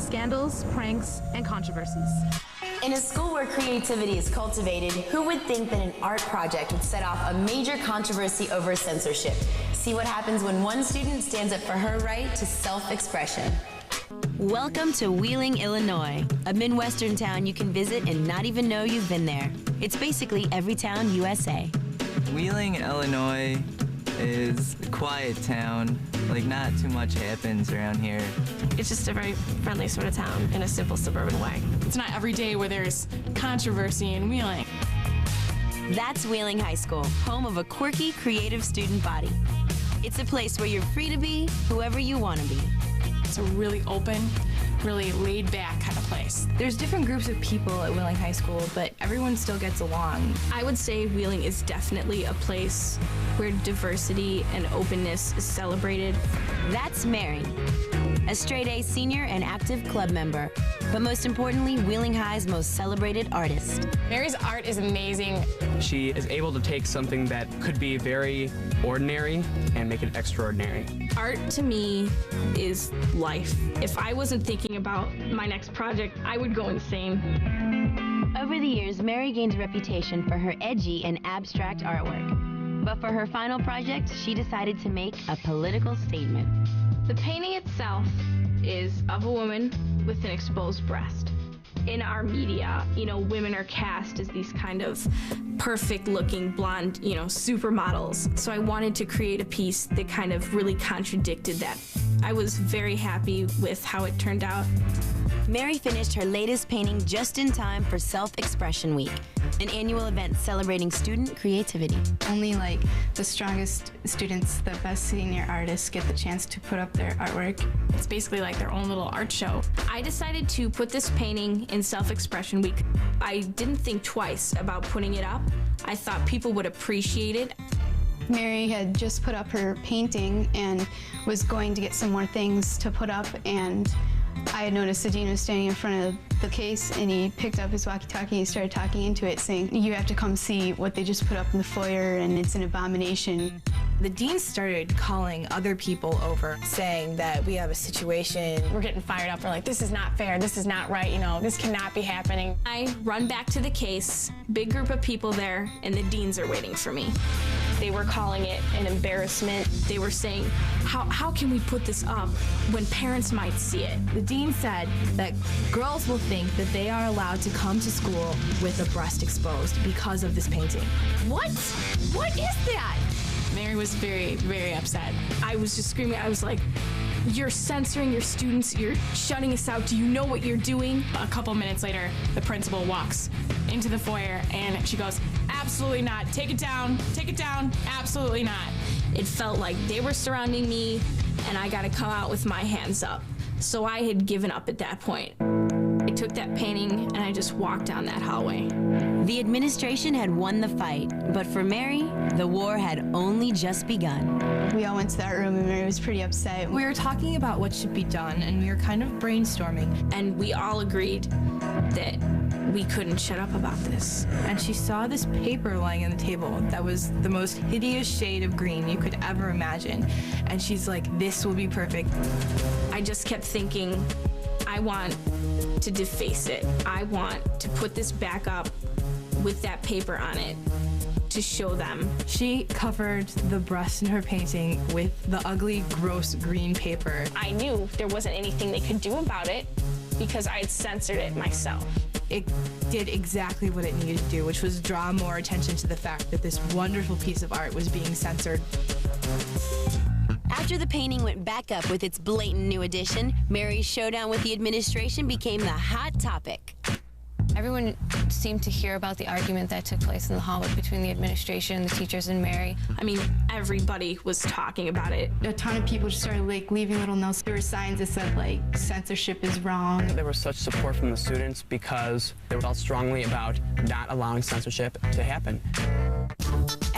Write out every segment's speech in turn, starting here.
scandals, pranks, and controversies. In a school where creativity is cultivated, who would think that an art project would set off a major controversy over censorship? See what happens when one student stands up for her right to self-expression. Welcome to Wheeling, Illinois, a Midwestern town you can visit and not even know you've been there. It's basically every town USA. Wheeling, Illinois is a quiet town. Like, not too much happens around here. It's just a very friendly sort of town in a simple suburban way. It's not every day where there's controversy in Wheeling. That's Wheeling High School, home of a quirky, creative student body. It's a place where you're free to be whoever you want to be. It's a really open, really laid-back kind of place. There's different groups of people at Wheeling High School, but everyone still gets along. I would say Wheeling is definitely a place where diversity and openness is celebrated. That's Mary, a straight-A senior and active club member, but most importantly, Wheeling High's most celebrated artist. Mary's art is amazing. She is able to take something that could be very ordinary and make it extraordinary. Art, to me, is life. If I wasn't thinking about my next project, I would go insane. Over the years, Mary gained a reputation for her edgy and abstract artwork. But for her final project, she decided to make a political statement. The painting itself is of a woman with an exposed breast. In our media, women are cast as these kind of perfect-looking blonde, supermodels. So I wanted to create a piece that kind of really contradicted that. I was very happy with how it turned out. Mary finished her latest painting just in time for Self-Expression Week, an annual event celebrating student creativity. Only the strongest students, the best senior artists get the chance to put up their artwork. It's basically like their own little art show. I decided to put this painting in Self-Expression Week. I didn't think twice about putting it up. I thought people would appreciate it. Mary had just put up her painting and was going to get some more things to put up, and I had noticed the dean was standing in front of the case, and he picked up his walkie-talkie and started talking into it, saying, "You have to come see what they just put up in the foyer, and it's an abomination." The dean started calling other people over, saying that we have a situation. We're getting fired up. We're like, this is not fair. This is not right. This cannot be happening. I run back to the case, big group of people there, and the deans are waiting for me. They were calling it an embarrassment. They were saying, how can we put this up when parents might see it? The dean said that girls will think that they are allowed to come to school with a breast exposed because of this painting. What? What is that? Mary was very, very upset. I was just screaming. I was like, you're censoring your students. You're shutting us out. Do you know what you're doing? A couple minutes later, the principal walks into the foyer and she goes, absolutely not. Take it down. Take it down. Absolutely not. It felt like they were surrounding me and I got to come out with my hands up. So I had given up at that point. I took that painting and I just walked down that hallway. The administration had won the fight, but for Mary, the war had only just begun. We all went to that room, and Mary was pretty upset. We were talking about what should be done, and we were kind of brainstorming. And we all agreed that we couldn't shut up about this. And she saw this paper lying on the table that was the most hideous shade of green you could ever imagine. And she's like, this will be perfect. I just kept thinking, I want to deface it. I want to put this back up with that paper on it to show them. She covered the breast in her painting with the ugly, gross green paper. I knew there wasn't anything they could do about it because I had censored it myself. It did exactly what it needed to do, which was draw more attention to the fact that this wonderful piece of art was being censored. After the painting went back up with its blatant new addition, Mary's showdown with the administration became the hot topic. Everyone seemed to hear about the argument that took place in the hallway between the administration, the teachers, and Mary. I mean, everybody was talking about it. A ton of people just started leaving little notes. There were signs that said censorship is wrong. There was such support from the students because they felt strongly about not allowing censorship to happen.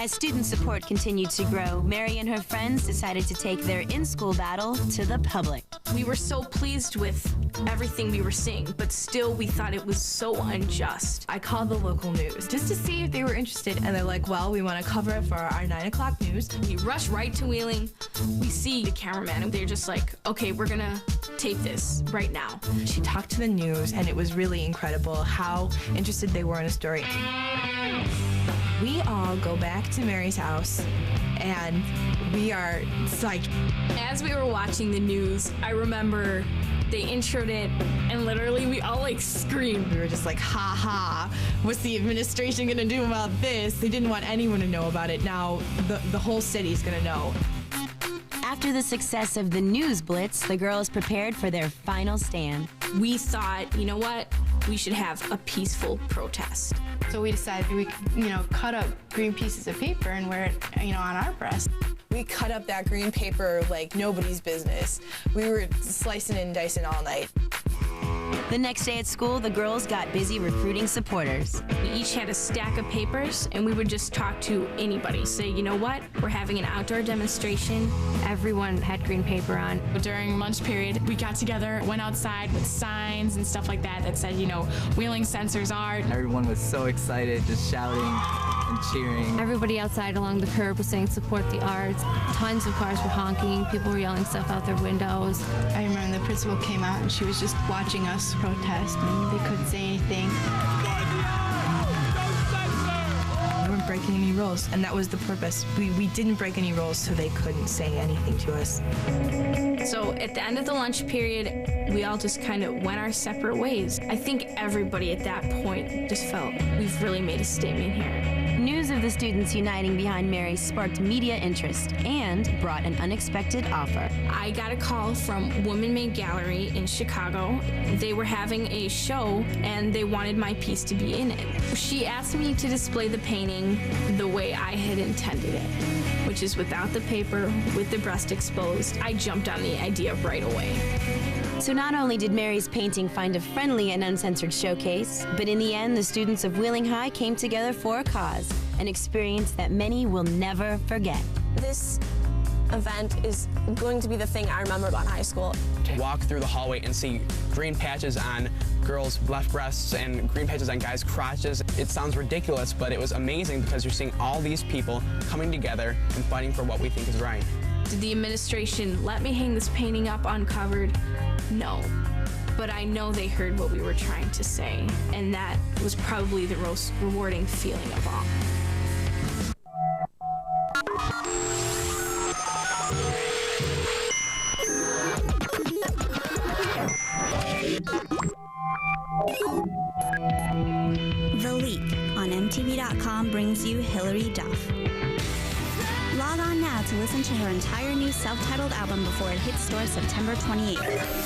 As student support continued to grow, Mary and her friends decided to take their in-school battle to the public. We were so pleased with everything we were seeing, but still we thought it was so unjust. I called the local news just to see if they were interested, and they're like, well, we want to cover it for our 9 o'clock news. We rush right to Wheeling. We see the cameraman, and they're just like, okay, we're gonna tape this right now. She talked to the news, and it was really incredible how interested they were in a story. We all go back to Mary's house, and we are psyched. As we were watching the news, I remember they introed it, and literally we all like screamed. We were just like, ha ha, what's the administration gonna do about this? They didn't want anyone to know about it. Now the whole city's gonna know. After the success of the news blitz, the girls prepared for their final stand. We thought, you know what? We should have a peaceful protest. So we decided we could, cut up green pieces of paper and wear it, on our breast. We cut up that green paper like nobody's business. We were slicing and dicing all night. The next day at school, the girls got busy recruiting supporters. We each had a stack of papers, and we would just talk to anybody. Say, you know what? We're having an outdoor demonstration. Everyone had green paper on. During lunch period, we got together, went outside with signs and stuff like that said, Wheeling censors art. Everyone was so excited, just shouting and cheering. Everybody outside along the curb was saying support the arts. Tons of cars were honking. People were yelling stuff out their windows. I remember the principal came out and she was just watching us protest and they couldn't say anything. We weren't breaking any rules, and that was the purpose. We didn't break any rules so they couldn't say anything to us. So at the end of the lunch period, we all just kind of went our separate ways. I think everybody at that point just felt we've really made a statement here. News of the students uniting behind Mary sparked media interest and brought an unexpected offer. I got a call from Woman Made Gallery in Chicago. They were having a show and they wanted my piece to be in it. She asked me to display the painting the way I had intended it, which is without the paper, with the breast exposed. I jumped on the idea right away. So not only did Mary's painting find a friendly and uncensored showcase, but in the end, the students of Wheeling High came together for a cause, an experience that many will never forget. This event is going to be the thing I remember about high school. To walk through the hallway and see green patches on girls' left breasts and green patches on guys' crotches. It sounds ridiculous, but it was amazing because you're seeing all these people coming together and fighting for what we think is right. Did the administration let me hang this painting up uncovered? No. But I know they heard what we were trying to say, and that was probably the most rewarding feeling of all. The Leak on MTV.com brings you Hilary Duff. Log on now to listen to her entire new self-titled album before it hits stores September 28th.